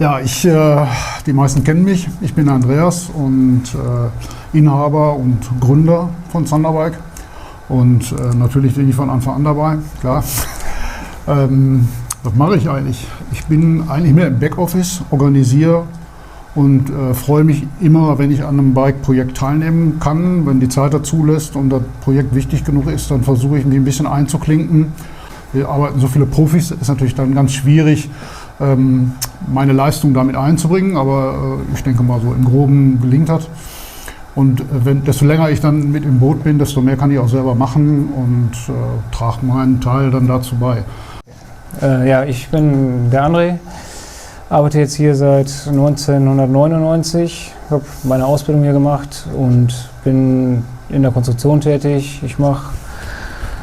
Ja, die meisten kennen mich. Ich bin Andreas und Inhaber und Gründer von Thunderbike. Und natürlich bin ich von Anfang an dabei, klar. Was mache ich eigentlich? Ich bin eigentlich mehr im Backoffice, organisiere und freue mich immer, wenn ich an einem Bike-Projekt teilnehmen kann. Wenn die Zeit dazu lässt und das Projekt wichtig genug ist, dann versuche ich mich ein bisschen einzuklinken. Wir arbeiten so viele Profis, ist natürlich dann ganz schwierig, meine Leistung damit einzubringen, aber ich denke mal, so im Groben gelingt das. Und desto länger ich dann mit im Boot bin, desto mehr kann ich auch selber machen und trage meinen Teil dann dazu bei. Ja, ich bin der André, arbeite jetzt hier seit 1999, habe meine Ausbildung hier gemacht und bin in der Konstruktion tätig. Ich mache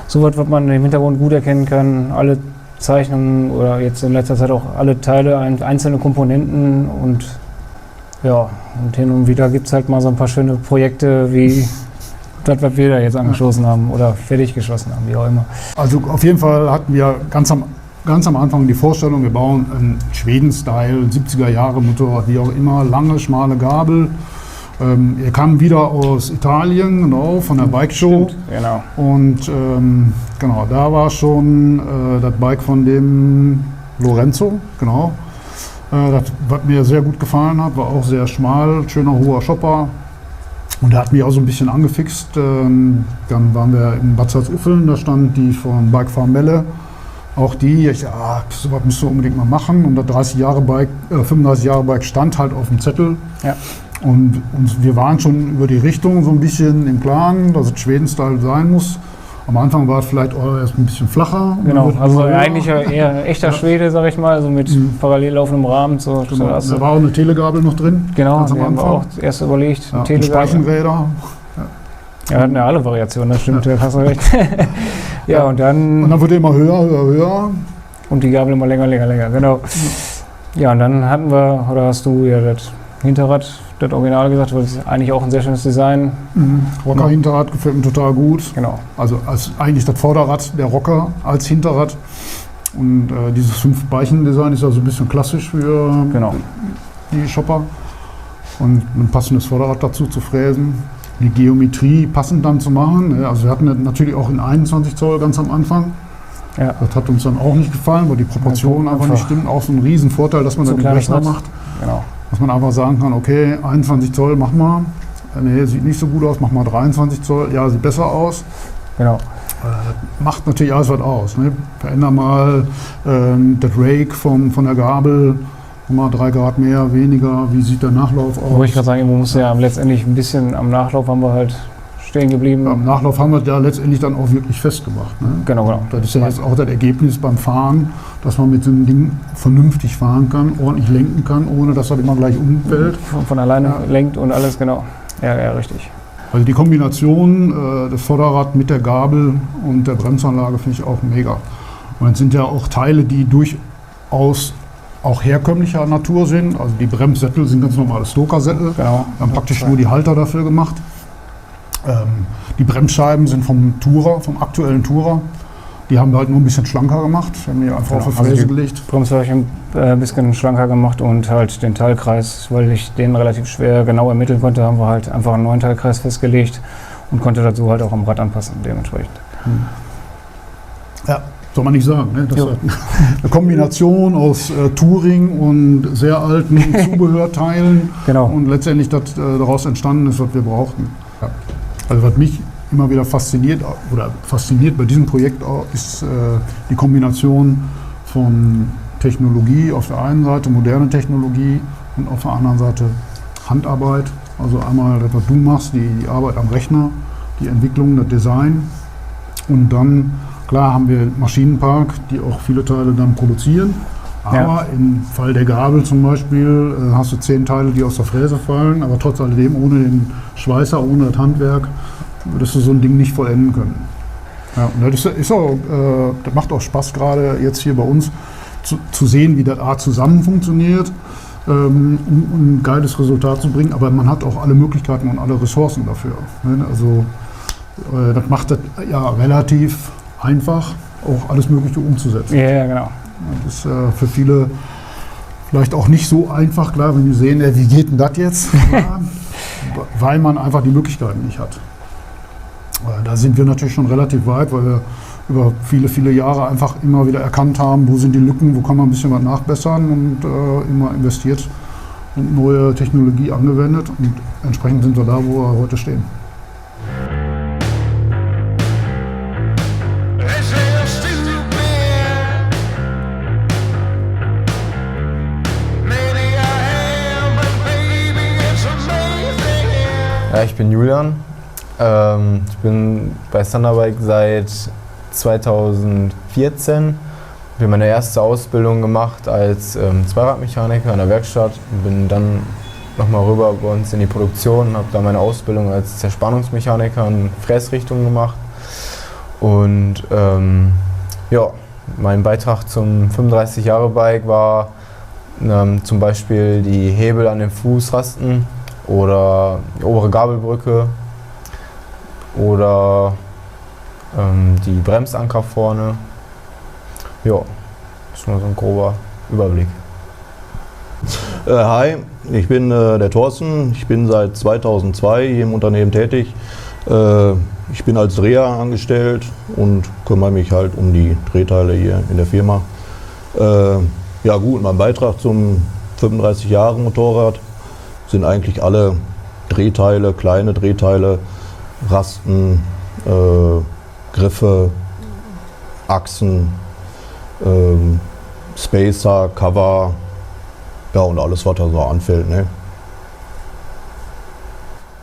so was man im Hintergrund gut erkennen kann, alle Zeichnungen oder jetzt in letzter Zeit auch alle Teile, einzelne Komponenten und ja, und hin und wieder gibt es halt mal so ein paar schöne Projekte wie das, was wir da jetzt angeschlossen haben oder fertig geschossen haben, wie auch immer. Also auf jeden Fall hatten wir ganz am Anfang die Vorstellung, wir bauen einen Schweden-Style, 70er-Jahre-Motorrad, wie auch immer, lange, schmale Gabel. Er kam wieder aus Italien, genau, von der Bike Show. Stimmt, genau. Und genau, da war schon das Bike von dem Lorenzo, genau. Das, was mir sehr gut gefallen hat, war auch sehr schmal, schöner hoher Shopper. Und der hat mich auch so ein bisschen angefixt. Dann waren wir in Bad Salzuffeln, da stand die von Bike Farm Melle. Auch die, sowas müsst ihr unbedingt mal machen. Und das 35 Jahre Bike stand halt auf dem Zettel. Ja. Und wir waren schon über die Richtung so ein bisschen im Plan, dass es Schweden-Style sein muss. Am Anfang war es vielleicht auch erst ein bisschen flacher. Genau, also eigentlich eher echter Schwede, sag ich mal, also mit parallel laufendem Rahmen. So, genau. Da war auch eine Telegabel noch drin. Genau, die haben wir auch erst überlegt. Ja, Speichenräder. Ja, wir hatten ja alle Variationen, das stimmt, hast du recht. Ja, und dann wurde immer höher. Und die Gabel immer länger, genau. Ja, und dann hatten wir, oder hast du ja das Hinterrad, das Original gesagt, das ist eigentlich auch ein sehr schönes Design. Rocker-Hinterrad gefällt mir total gut. Genau. Also als eigentlich das Vorderrad der Rocker als Hinterrad. Und dieses 5-Beichen-Design ist ja so ein bisschen klassisch für die Shopper. Und ein passendes Vorderrad dazu zu fräsen. Die Geometrie passend dann zu machen. Also wir hatten natürlich auch in 21 Zoll ganz am Anfang. Ja. Das hat uns dann auch nicht gefallen, weil die Proportionen einfach nicht stimmen. Auch so ein Riesenvorteil, dass man so dann den Rechner macht. Genau. Dass man einfach sagen kann, okay, 21 Zoll, mach mal. Nee, sieht nicht so gut aus, mach mal 23 Zoll. Ja, sieht besser aus. Genau. Macht natürlich alles was aus. Ne? Veränder mal das Rake von der Gabel. Mal 3 Grad mehr, weniger. Wie sieht der Nachlauf aus? Wollte ich gerade sagen, man muss ja letztendlich ein bisschen am Nachlauf haben wir halt stehen geblieben. Ja, am Nachlauf haben wir da letztendlich dann auch wirklich festgemacht. Ne? Genau. Das ist ja jetzt auch das Ergebnis beim Fahren, dass man mit so einem Ding vernünftig fahren kann, ordentlich lenken kann, ohne dass das immer gleich umfällt. Von alleine lenkt und alles, genau. Ja, richtig. Also die Kombination des Vorderrad mit der Gabel und der Bremsanlage finde ich auch mega. Und es sind ja auch Teile, die durchaus auch herkömmlicher Natur sind. Also die Bremssättel sind ganz normale Stoker-Sättel. Genau. Wir haben praktisch nur die Halter dafür gemacht. Die Bremsscheiben sind vom aktuellen Tourer. Die haben wir halt nur ein bisschen schlanker gemacht. Wir haben die einfach auf die Fräse gelegt. Bremsweichen ein bisschen schlanker gemacht und halt den Teilkreis, weil ich den relativ schwer genau ermitteln konnte, haben wir halt einfach einen neuen Teilkreis festgelegt und konnte dazu halt auch am Rad anpassen dementsprechend. Ja. Soll man nicht sagen. Ne? Das ist eine Kombination aus Touring und sehr alten Zubehörteilen. Genau. Und letztendlich das daraus entstanden ist, was wir brauchten. Ja. Also was mich immer wieder fasziniert bei diesem Projekt auch, ist die Kombination von Technologie auf der einen Seite, moderne Technologie und auf der anderen Seite Handarbeit. Also einmal das, was du machst, die Arbeit am Rechner, die Entwicklung, das Design und dann klar haben wir einen Maschinenpark, die auch viele Teile dann produzieren, aber im Fall der Gabel zum Beispiel hast du 10 Teile, die aus der Fräse fallen, aber trotz alledem ohne den Schweißer, ohne das Handwerk, würdest du so ein Ding nicht vollenden können. Ja, und das macht auch Spaß, gerade jetzt hier bei uns zu sehen, wie das zusammen funktioniert, um ein geiles Resultat zu bringen, aber man hat auch alle Möglichkeiten und alle Ressourcen dafür. Also das macht das ja relativ einfach, auch alles Mögliche umzusetzen. Ja, genau. Das ist für viele vielleicht auch nicht so einfach, klar, wenn wir sehen, wie geht denn das jetzt? Ja, weil man einfach die Möglichkeiten nicht hat. Da sind wir natürlich schon relativ weit, weil wir über viele, viele Jahre einfach immer wieder erkannt haben, wo sind die Lücken, wo kann man ein bisschen was nachbessern und immer investiert und neue Technologie angewendet. Und entsprechend sind wir da, wo wir heute stehen. Ja, ich bin Julian. Ich bin bei Thunderbike seit 2014. Ich habe meine erste Ausbildung gemacht als Zweiradmechaniker in der Werkstatt. Bin dann nochmal rüber bei uns in die Produktion, habe da meine Ausbildung als Zerspannungsmechaniker in Fräsrichtung gemacht. Und ja, mein Beitrag zum 35-Jahre-Bike war zum Beispiel die Hebel an den Fußrasten oder die obere Gabelbrücke oder die Bremsanker vorne. Ja, das ist mal so ein grober Überblick. Hi, ich bin der Thorsten. Ich bin seit 2002 hier im Unternehmen tätig. Ich bin als Dreher angestellt und kümmere mich halt um die Drehteile hier in der Firma. Ja gut, mein Beitrag zum 35-Jahre-Motorrad sind eigentlich alle Drehteile, kleine Drehteile, Rasten, Griffe, Achsen, Spacer, Cover, ja und alles, was da so anfällt. Ne?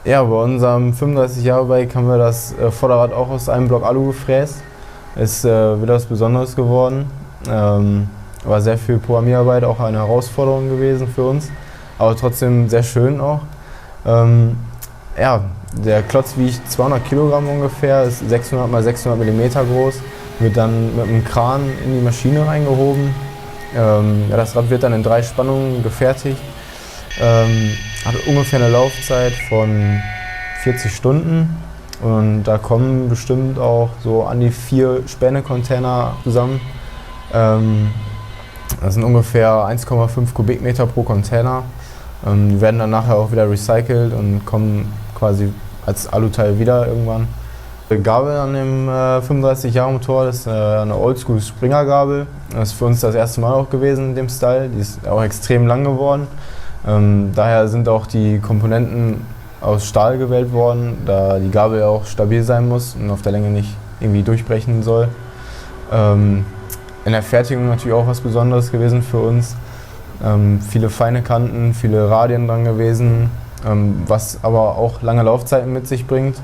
Ja, bei unserem 35-Jahre-Bike haben wir das Vorderrad auch aus einem Block Alu gefräst. Ist wieder was Besonderes geworden. War sehr viel Programmierarbeit, auch eine Herausforderung gewesen für uns, aber trotzdem sehr schön auch. Ja, der Klotz wiegt 200 Kilogramm ungefähr, ist 600 x 600 mm groß, wird dann mit einem Kran in die Maschine reingehoben. Ja, das Rad wird dann in 3 Spannungen gefertigt. Hat ungefähr eine Laufzeit von 40 Stunden und da kommen bestimmt auch so an die 4 Späne-Container zusammen. Das sind ungefähr 1,5 Kubikmeter pro Container. Die werden dann nachher auch wieder recycelt und kommen quasi als Aluteil wieder irgendwann. Die Gabel an dem 35-Jahre-Motor, das ist eine Oldschool-Springer-Gabel. Das ist für uns das erste Mal auch gewesen in dem Style. Die ist auch extrem lang geworden. Daher sind auch die Komponenten aus Stahl gewählt worden, da die Gabel auch stabil sein muss und auf der Länge nicht irgendwie durchbrechen soll. In der Fertigung natürlich auch was Besonderes gewesen für uns. Viele feine Kanten, viele Radien dran gewesen, was aber auch lange Laufzeiten mit sich bringt.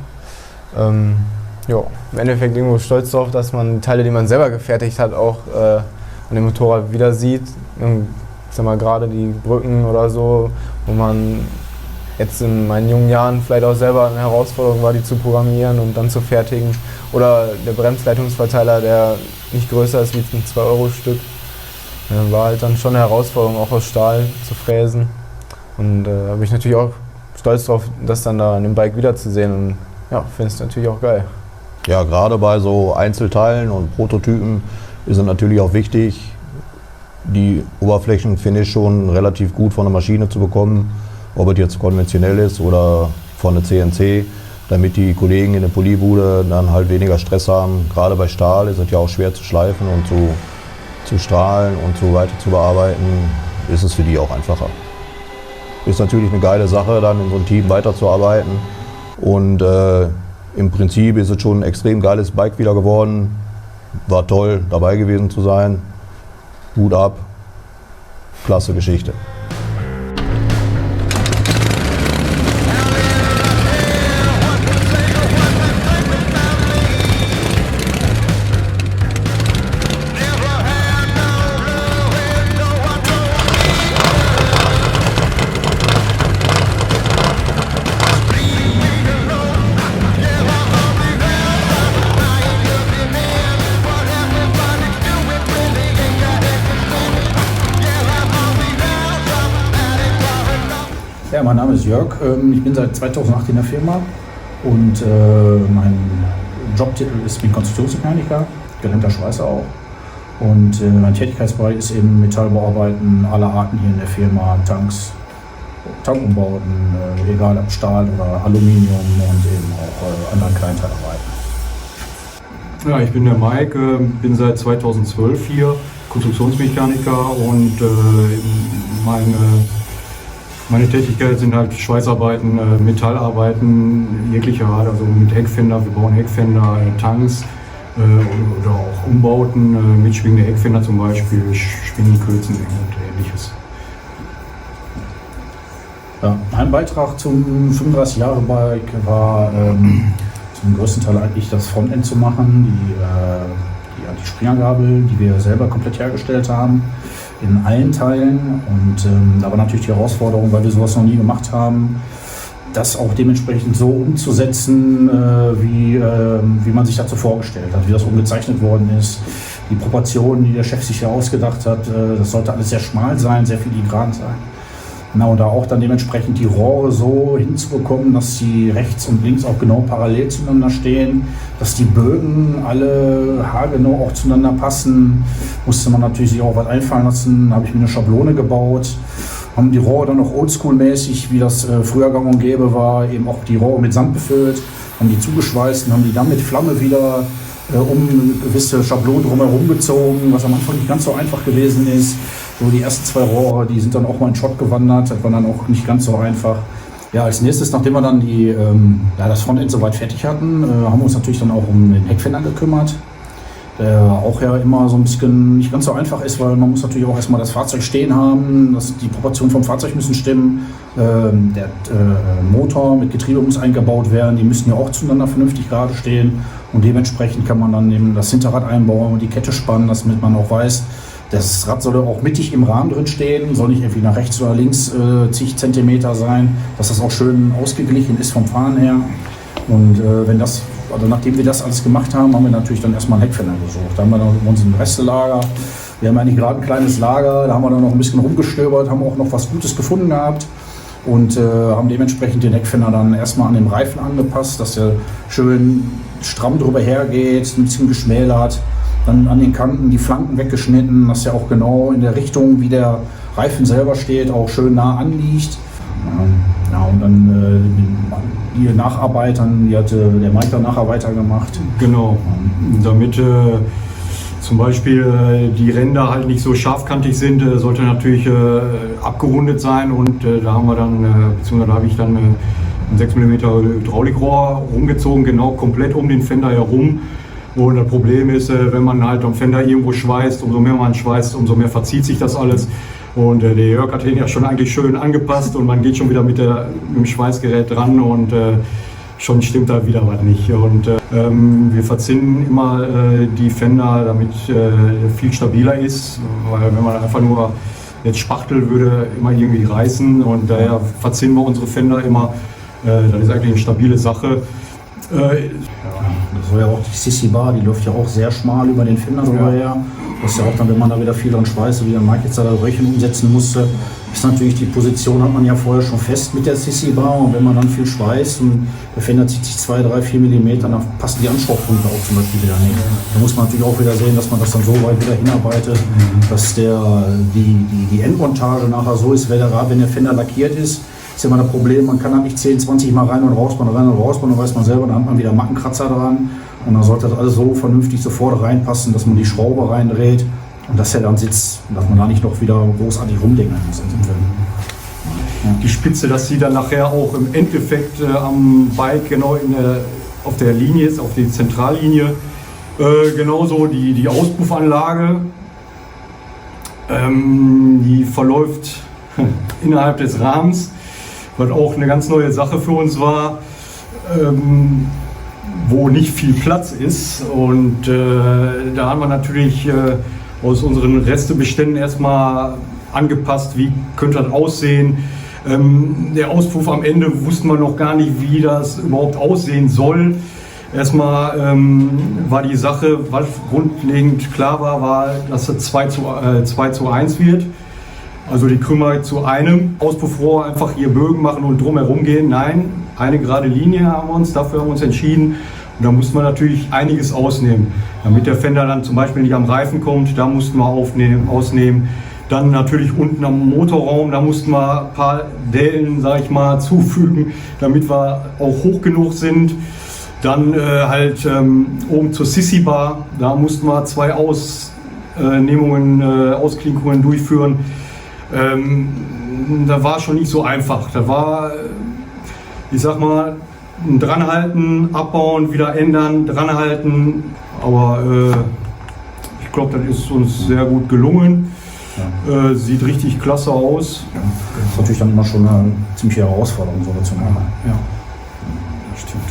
Ja, im Endeffekt irgendwo stolz darauf, dass man die Teile, die man selber gefertigt hat, auch an dem Motorrad wieder sieht. Ich sag mal, gerade die Brücken oder so, wo man jetzt in meinen jungen Jahren vielleicht auch selber eine Herausforderung war, die zu programmieren und dann zu fertigen. Oder der Bremsleitungsverteiler, der nicht größer ist wie ein 2-Euro-Stück. War halt dann schon eine Herausforderung, auch aus Stahl zu fräsen. Und da bin ich natürlich auch stolz drauf, das dann da an dem Bike wiederzusehen. Und ja, finde es natürlich auch geil. Ja, gerade bei so Einzelteilen und Prototypen ist es natürlich auch wichtig, die Oberflächenfinish schon relativ gut von der Maschine zu bekommen, ob es jetzt konventionell ist oder von der CNC, damit die Kollegen in der Polibude dann halt weniger Stress haben. Gerade bei Stahl ist es ja auch schwer zu schleifen und zu strahlen und so weiter zu bearbeiten, ist es für die auch einfacher. Ist natürlich eine geile Sache, dann in so einem Team weiterzuarbeiten und im Prinzip ist es schon ein extrem geiles Bike wieder geworden. War toll, dabei gewesen zu sein. Hut ab, klasse Geschichte. Ja, mein Name ist Jörg. Ich bin seit 2008 in der Firma und mein Jobtitel ist, bin Konstruktionsmechaniker, gelernter Schweißer auch. Und mein Tätigkeitsbereich ist eben Metallbearbeiten aller Arten hier in der Firma, Tanks, Tankumbauten, egal ob Stahl oder Aluminium und eben auch anderen Kleinteilarbeiten. Ja, ich bin der Mike, bin seit 2012 hier, Konstruktionsmechaniker und meine Tätigkeiten sind halt Schweißarbeiten, Metallarbeiten jeglicher Art, also mit Heckfender, wir bauen Heckfender, Tanks oder auch Umbauten, mitschwingende Heckfender zum Beispiel, Schwingenkürzen und ähnliches. Ja, mein Beitrag zum 35-Jahre-Bike war zum größten Teil eigentlich das Frontend zu machen, die Springergabel, die wir selber komplett hergestellt haben, in allen Teilen. Und da war natürlich die Herausforderung, weil wir sowas noch nie gemacht haben, das auch dementsprechend so umzusetzen, wie man sich dazu vorgestellt hat, wie das umgezeichnet worden ist. Die Proportionen, die der Chef sich hier ausgedacht hat, das sollte alles sehr schmal sein, sehr filigran sein. Na, und da auch dann dementsprechend die Rohre so hinzubekommen, dass sie rechts und links auch genau parallel zueinander stehen, dass die Bögen alle haargenau auch zueinander passen, musste man natürlich sich auch was einfallen lassen. Da habe ich mir eine Schablone gebaut, haben die Rohre dann noch oldschool-mäßig, wie das früher gang und gäbe war, eben auch die Rohre mit Sand befüllt, haben die zugeschweißt und haben die dann mit Flamme wieder um eine gewisse Schablone drumherum gezogen, was am Anfang nicht ganz so einfach gewesen ist. So die ersten 2 Rohre, die sind dann auch mal in Schott gewandert, das war dann auch nicht ganz so einfach. Ja, als nächstes, nachdem wir dann das Frontend soweit fertig hatten, haben wir uns natürlich dann auch um den Heckfender gekümmert, der auch ja immer so ein bisschen nicht ganz so einfach ist, weil man muss natürlich auch erstmal das Fahrzeug stehen haben, die Proportionen vom Fahrzeug müssen stimmen, der Motor mit Getriebe muss eingebaut werden, die müssen ja auch zueinander vernünftig gerade stehen und dementsprechend kann man dann eben das Hinterrad einbauen und die Kette spannen, damit man auch weiß, das Rad soll auch mittig im Rahmen drin stehen, soll nicht irgendwie nach rechts oder links zig Zentimeter sein, dass das auch schön ausgeglichen ist vom Fahren her. Und nachdem wir das alles gemacht haben, haben wir natürlich dann erstmal einen Heckfender gesucht. Da haben wir dann unseren Restelager. Wir haben eigentlich gerade ein kleines Lager, da haben wir dann noch ein bisschen rumgestöbert, haben auch noch was Gutes gefunden gehabt und haben dementsprechend den Heckfender dann erstmal an den Reifen angepasst, dass der schön stramm drüber hergeht, ein bisschen geschmälert. Dann an den Kanten die Flanken weggeschnitten, dass er auch genau in der Richtung, wie der Reifen selber steht, auch schön nah anliegt. Ja, und dann die Nacharbeitern, die hatte der Mike dann Nacharbeiter gemacht. Genau, damit zum Beispiel die Ränder halt nicht so scharfkantig sind, sollte natürlich abgerundet sein und da haben wir dann, beziehungsweise da habe ich dann ein 6 mm Hydraulikrohr rumgezogen, genau komplett um den Fender herum. Und das Problem ist, wenn man halt am Fender irgendwo schweißt, umso mehr man schweißt, umso mehr verzieht sich das alles. Und der Jörg hat den ja schon eigentlich schön angepasst und man geht schon wieder mit dem Schweißgerät dran und schon stimmt da wieder was nicht. Und wir verzinnen immer die Fender, damit viel stabiler ist, weil wenn man einfach nur jetzt spachteln würde, immer irgendwie reißen und daher verzinnen wir unsere Fender immer. Das ist eigentlich eine stabile Sache. Das soll ja auch die Sissy Bar, die läuft ja auch sehr schmal über den Fender drüber her. Das ist ja auch dann, wenn man da wieder viel dran schweißt, wie der Mike jetzt da Röhrchen umsetzen musste, ist natürlich die Position, hat man ja vorher schon fest mit der Sissy Bar und wenn man dann viel schweißt und der Fender zieht sich 2, 3, 4 mm, dann passen die Anschraubpunkte auch zum Beispiel wieder nicht. Da muss man natürlich auch wieder sehen, dass man das dann so weit wieder hinarbeitet, dass die Endmontage nachher so ist, wenn der Fender lackiert ist immer das Problem, man kann da nicht 10, 20 Mal rein und raus, dann weiß man selber, dann hat man wieder Mackenkratzer dran und dann sollte das alles so vernünftig sofort reinpassen, dass man die Schraube reindreht und dass er dann sitzt und dass man da nicht noch wieder großartig rumdenken muss. Die Spitze, dass sie dann nachher auch im Endeffekt am Bike genau auf der Linie ist, auf die Zentrallinie. Genauso die Auspuffanlage, die verläuft innerhalb des Rahmens, was auch eine ganz neue Sache für uns war, wo nicht viel Platz ist. Und da haben wir natürlich aus unseren Restebeständen erstmal angepasst, wie könnte das aussehen. Der Auspuff am Ende wussten wir noch gar nicht, wie das überhaupt aussehen soll. Erstmal war die Sache, was grundlegend klar war, dass es 2:1 wird. Also die Krümmer zu einem Auspuffrohr einfach hier Bögen machen und drumherum gehen. Nein, eine gerade Linie haben wir uns, dafür haben wir uns entschieden. Und da musste man natürlich einiges ausnehmen. Damit der Fender dann zum Beispiel nicht am Reifen kommt, da mussten wir ausnehmen. Dann natürlich unten am Motorraum, da mussten wir ein paar Dellen, sag ich mal, zufügen, damit wir auch hoch genug sind. Dann oben zur Sissy-Bar, da mussten wir 2 Ausklinkungen durchführen. Da war schon nicht so einfach. Da war, ich sag mal, dranhalten, abbauen, wieder ändern, dranhalten. Aber ich glaube, das ist uns sehr gut gelungen. Ja. Sieht richtig klasse aus. Ja. Das ist natürlich dann immer schon eine ziemliche Herausforderung, sowas zu machen. Ja. Das stimmt.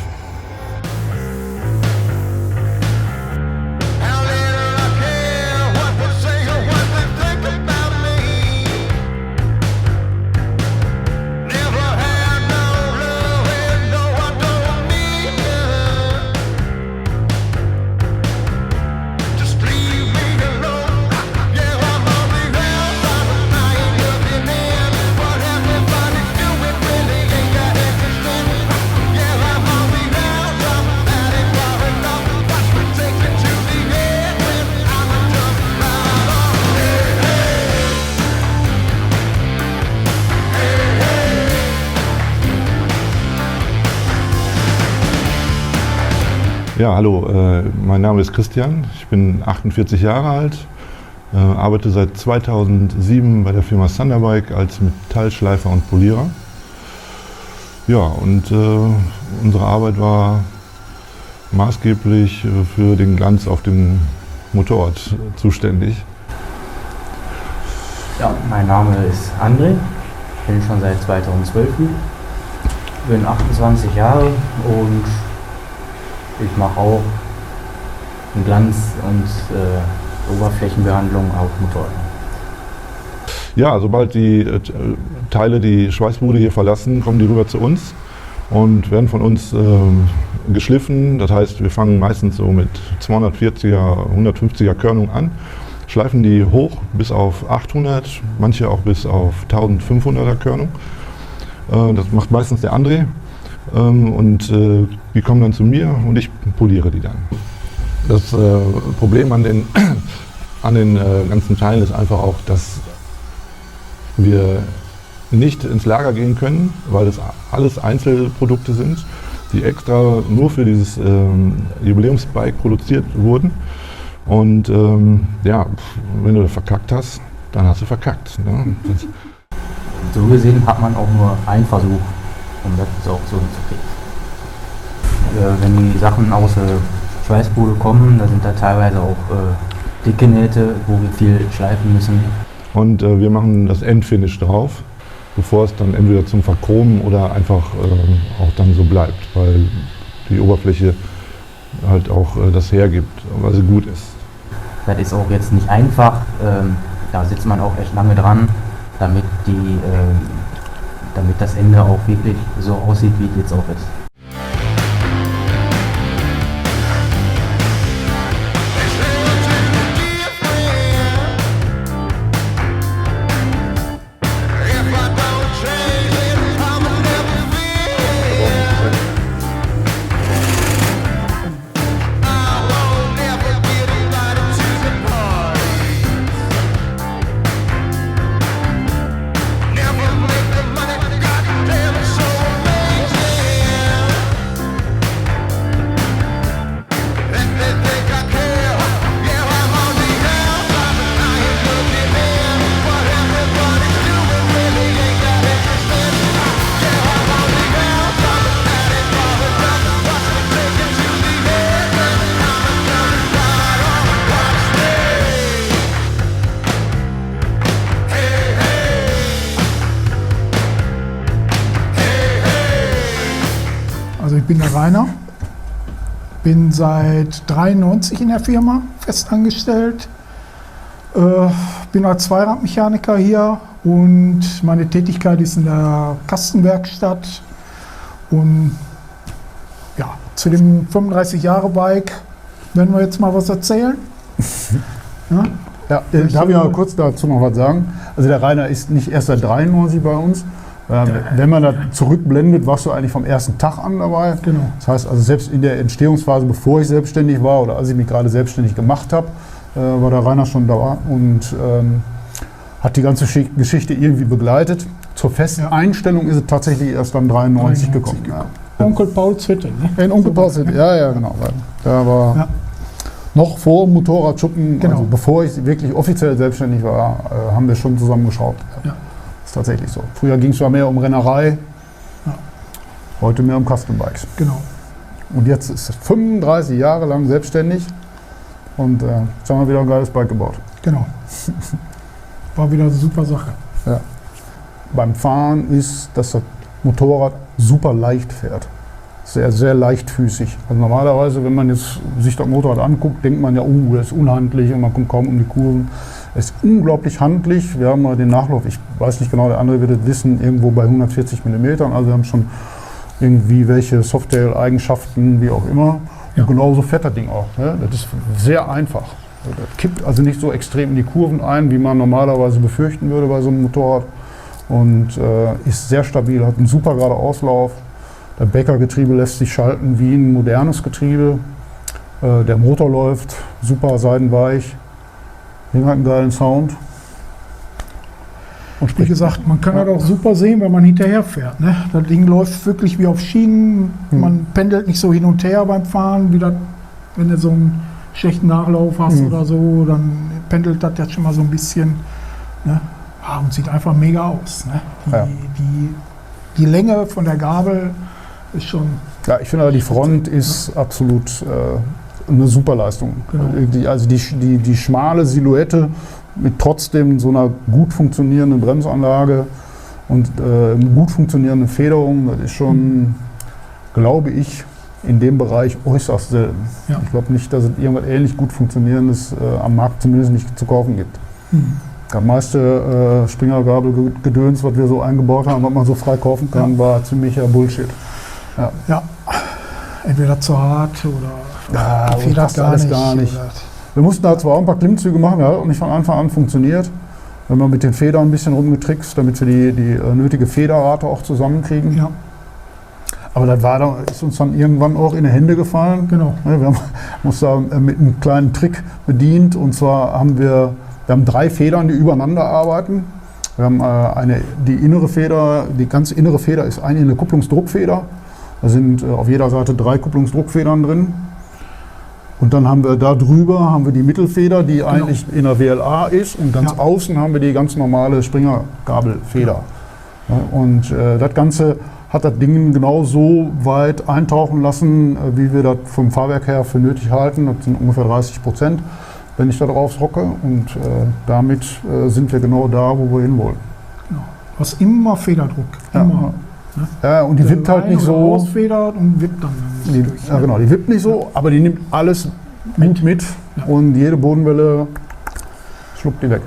Ja, hallo, mein Name ist Christian, ich bin 48 Jahre alt, arbeite seit 2007 bei der Firma Thunderbike als Metallschleifer und Polierer. Ja, und unsere Arbeit war maßgeblich für den Glanz auf dem Motorrad zuständig. Ja, mein Name ist André, ich bin schon seit 2012 hier, bin 28 Jahre und ich mache auch einen Glanz und Oberflächenbehandlung auf Motorrädern. Ja, sobald die Teile die Schweißbude hier verlassen, kommen die rüber zu uns und werden von uns geschliffen. Das heißt, wir fangen meistens so mit 240er, 150er Körnung an, schleifen die hoch bis auf 800, manche auch bis auf 1500er Körnung. Das macht meistens der André. Und die kommen dann zu mir und ich poliere die dann. Das Problem an den ganzen Teilen ist einfach auch, dass wir nicht ins Lager gehen können, weil das alles Einzelprodukte sind, die extra nur für dieses Jubiläumsbike produziert wurden. Und ja, wenn du verkackt hast, dann hast du verkackt. Ne? So gesehen hat man auch nur einen Versuch, um das auch so hinzukriegen. Wenn die Sachen aus der Schweißbude kommen, da sind da teilweise auch dicke Nähte, wo wir viel schleifen müssen. Und wir machen das Endfinish drauf, bevor es dann entweder zum Verchromen oder einfach auch dann so bleibt, weil die Oberfläche halt auch das hergibt, weil sie gut ist. Das ist auch jetzt nicht einfach, da sitzt man auch echt lange dran, damit das Ende auch wirklich so aussieht, wie es jetzt auch ist. Also ich bin der Rainer, bin seit 93 in der Firma festangestellt, bin als Zweiradmechaniker hier und meine Tätigkeit ist in der Kastenwerkstatt. Und ja, zu dem 35-Jahre-Bike werden wir jetzt mal was erzählen. Ja? Ja, darf ich mal kurz dazu noch was sagen? Also der Rainer ist nicht erst seit 93 bei uns, Wenn man da zurückblendet, warst du eigentlich vom ersten Tag an dabei. Genau. Das heißt, also selbst in der Entstehungsphase, bevor ich selbstständig war oder als ich mich gerade selbstständig gemacht habe, war der Rainer schon da und hat die ganze Geschichte irgendwie begleitet. Zur festen Einstellung ist es tatsächlich erst dann 93 gekommen. Ja. Onkel Pauls Hütte, ne? In Onkel Pauls Hütte, ja, genau. Da war noch vor dem Motorradschuppen, Genau. also bevor ich wirklich offiziell selbstständig war, haben wir schon zusammengeschraubt. Ja. Das ist tatsächlich so. Früher ging es zwar mehr um Rennerei, heute mehr um Custom-Bikes. Genau. Und jetzt ist es 35 Jahre lang selbstständig und jetzt haben wir wieder ein geiles Bike gebaut. Genau. War wieder eine super Sache. Ja. Beim Fahren ist, dass das Motorrad super leicht fährt. Sehr, sehr leichtfüßig. Also normalerweise, wenn man jetzt sich das Motorrad anguckt, denkt man ja, das ist unhandlich und man kommt kaum um die Kurven. Es ist unglaublich handlich. Wir haben mal den Nachlauf, ich weiß nicht genau, der andere wird es wissen, irgendwo bei 140 mm. Also wir haben schon irgendwie welche Softail-Eigenschaften, wie auch immer. Ja. Und genauso fährt das Ding auch. Ne? Das ist sehr einfach. Das kippt also nicht so extrem in die Kurven ein, wie man normalerweise befürchten würde bei so einem Motorrad. Und ist sehr stabil, hat einen super geraden Auslauf. Der Becker-Getriebe lässt sich schalten wie ein modernes Getriebe. Der Motor läuft super seidenweich. Ding hat einen geilen Sound. Und Wie gesagt, man kann das auch super sehen, wenn man hinterher fährt. Ne? Das Ding läuft wirklich wie auf Schienen. Man pendelt nicht so hin und her beim Fahren, wie das, wenn du so einen schlechten Nachlauf hast oder so, dann pendelt das jetzt schon mal so ein bisschen. Ne? Und sieht einfach mega aus. Ne? Die Länge von der Gabel ist schon... Ja, ich finde aber die Front ist absolut eine super Leistung. Genau. Also die schmale Silhouette mit trotzdem so einer gut funktionierenden Bremsanlage und gut funktionierenden Federung, das ist schon, glaube ich, in dem Bereich äußerst selten. Ja. Ich glaube nicht, dass es irgendwas ähnlich gut funktionierendes am Markt zumindest nicht zu kaufen gibt. Das meiste Springergabelgedöns, was wir so eingebaut haben, was man so frei kaufen kann, war ziemlicher Bullshit. Ja, entweder zu hart oder federt gar nicht. Oder Wir mussten da zwar auch ein paar Klimmzüge machen, hat auch nicht von Anfang an funktioniert. Wir haben mit den Federn ein bisschen rumgetrickst, damit wir die nötige Federrate auch zusammenkriegen. Ja. Aber das ist uns dann irgendwann auch in die Hände gefallen. Genau. Wir haben uns da mit einem kleinen Trick bedient. Und zwar haben wir haben 3 Federn, die übereinander arbeiten. Wir haben die innere Feder, die ganz innere Feder ist eine Kupplungsdruckfeder. Da sind auf jeder Seite 3 Kupplungsdruckfedern drin. Und dann haben wir da drüber die Mittelfeder, die eigentlich in der WLA ist. Und ganz außen haben wir die ganz normale Springergabelfeder. Ja, und das Ganze hat das Ding genau so weit eintauchen lassen, wie wir das vom Fahrwerk her für nötig halten. Das sind ungefähr 30%, wenn ich da drauf hocke. Und damit sind wir genau da, wo wir hinwollen. Genau. Du hast immer Federdruck. Immer. Ja, und die wippt halt nicht so. Ausfedert und wippt dann nicht durch. Ja, genau, die wippt nicht so, aber die nimmt alles gut mit und jede Bodenwelle schluckt die weg.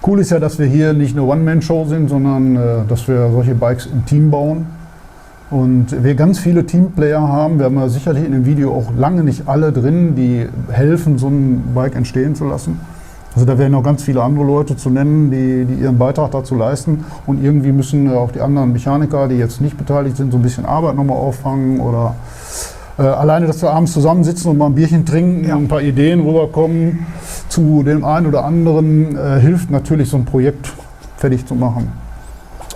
Cool ist ja, dass wir hier nicht eine One-Man-Show sind, sondern dass wir solche Bikes im Team bauen. Und wir ganz viele Teamplayer haben. Wir haben ja sicherlich in dem Video auch lange nicht alle drin, die helfen, so ein Bike entstehen zu lassen. Also da wären noch ganz viele andere Leute zu nennen, die ihren Beitrag dazu leisten. Und irgendwie müssen auch die anderen Mechaniker, die jetzt nicht beteiligt sind, so ein bisschen Arbeit nochmal auffangen. Oder alleine, dass wir abends zusammensitzen und mal ein Bierchen trinken und ein paar Ideen rüberkommen zu dem einen oder anderen, hilft natürlich, so ein Projekt fertig zu machen.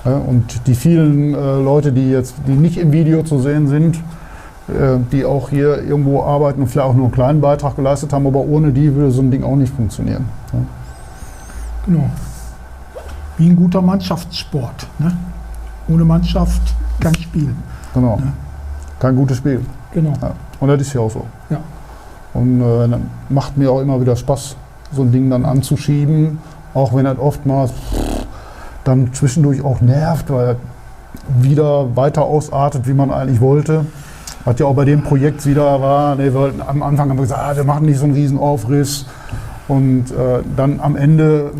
Und die vielen Leute, die nicht im Video zu sehen sind, die auch hier irgendwo arbeiten und vielleicht auch nur einen kleinen Beitrag geleistet haben, aber ohne die würde so ein Ding auch nicht funktionieren. Genau. Wie ein guter Mannschaftssport. Ne? Ohne Mannschaft kein Spiel. Genau. Ne? Kein gutes Spiel. Genau. Ja. Und das ist ja auch so. Ja. Und dann macht mir auch immer wieder Spaß, so ein Ding dann anzuschieben, auch wenn das oftmals dann zwischendurch auch nervt, weil er wieder weiter ausartet, wie man eigentlich wollte. Was ja auch bei dem Projekt wieder war, am Anfang haben wir gesagt, wir machen nicht so einen riesen Aufriss. Und dann am Ende...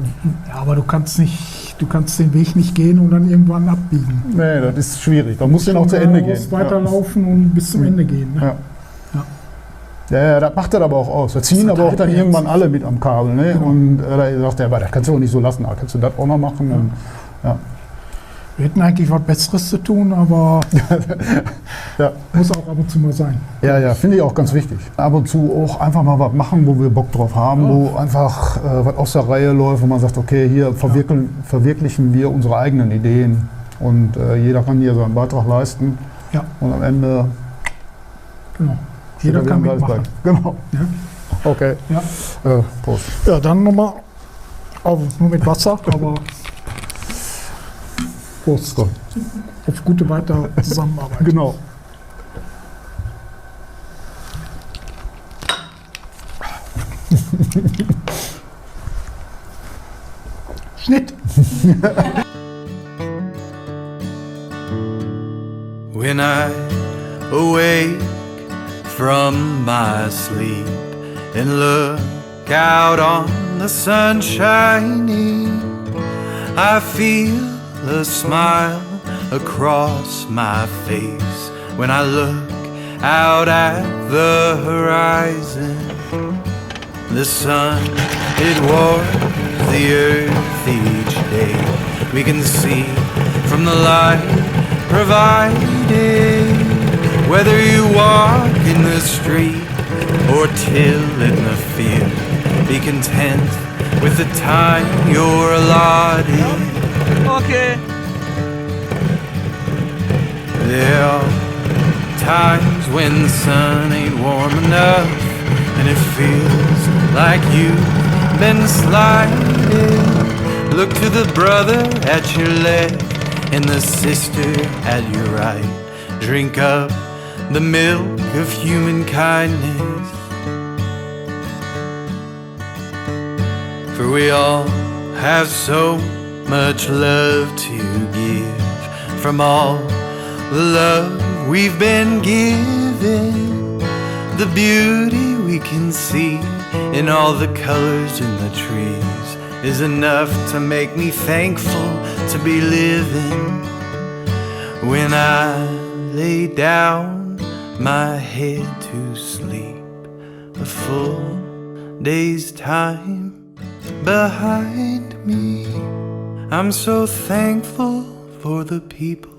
Ja, aber du kannst den Weg nicht gehen und dann irgendwann abbiegen. Nee, das ist schwierig. Da muss den auch zu Ende gehen. Weiterlaufen und bis zum Ende gehen. Ne? Ja, das macht er aber auch aus. Da ziehen aber auch dann irgendwann alle mit am Kabel. Ne? Ja. Und da sagt er, das kannst du auch nicht so lassen. Kannst du das auch noch machen? Ja. Und, ja. Wir hätten eigentlich was Besseres zu tun, aber muss auch ab und zu mal sein. Ja, finde ich auch ganz wichtig. Ab und zu auch einfach mal was machen, wo wir Bock drauf haben, wo einfach was aus der Reihe läuft, wo man sagt, okay, hier verwirklichen wir unsere eigenen Ideen und jeder kann hier seinen Beitrag leisten. Ja. Und am Ende... Genau. Jeder kann mitmachen. Genau. Ja. Okay. Ja. Prost. Ja, dann nochmal, nur mit Wasser, aber Prost. Auf gute weitere Zusammenarbeit. Genau. Schnitt. When I awake from my sleep and look out on the sun shining, I feel a smile across my face when I look out at the horizon. The sun, it warms the earth each day. We can see from the light provided, whether you walk in the street or till in the field. Be content with the time you're allotted. Okay. There are times when the sun ain't warm enough and it feels like you've been slighted. Look to the brother at your left and the sister at your right. Drink up the milk of human kindness, for we all have so much love to give. From all the love we've been given, the beauty we can see in all the colors in the trees is enough to make me thankful to be living. When I lay down my head to sleep, a full day's time behind me, I'm so thankful for the people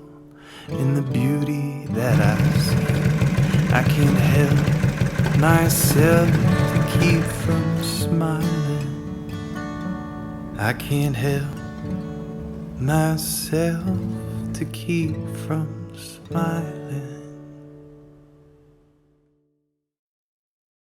and the beauty that I see. I can't help myself to keep from smiling. I can't help myself to keep from smiling.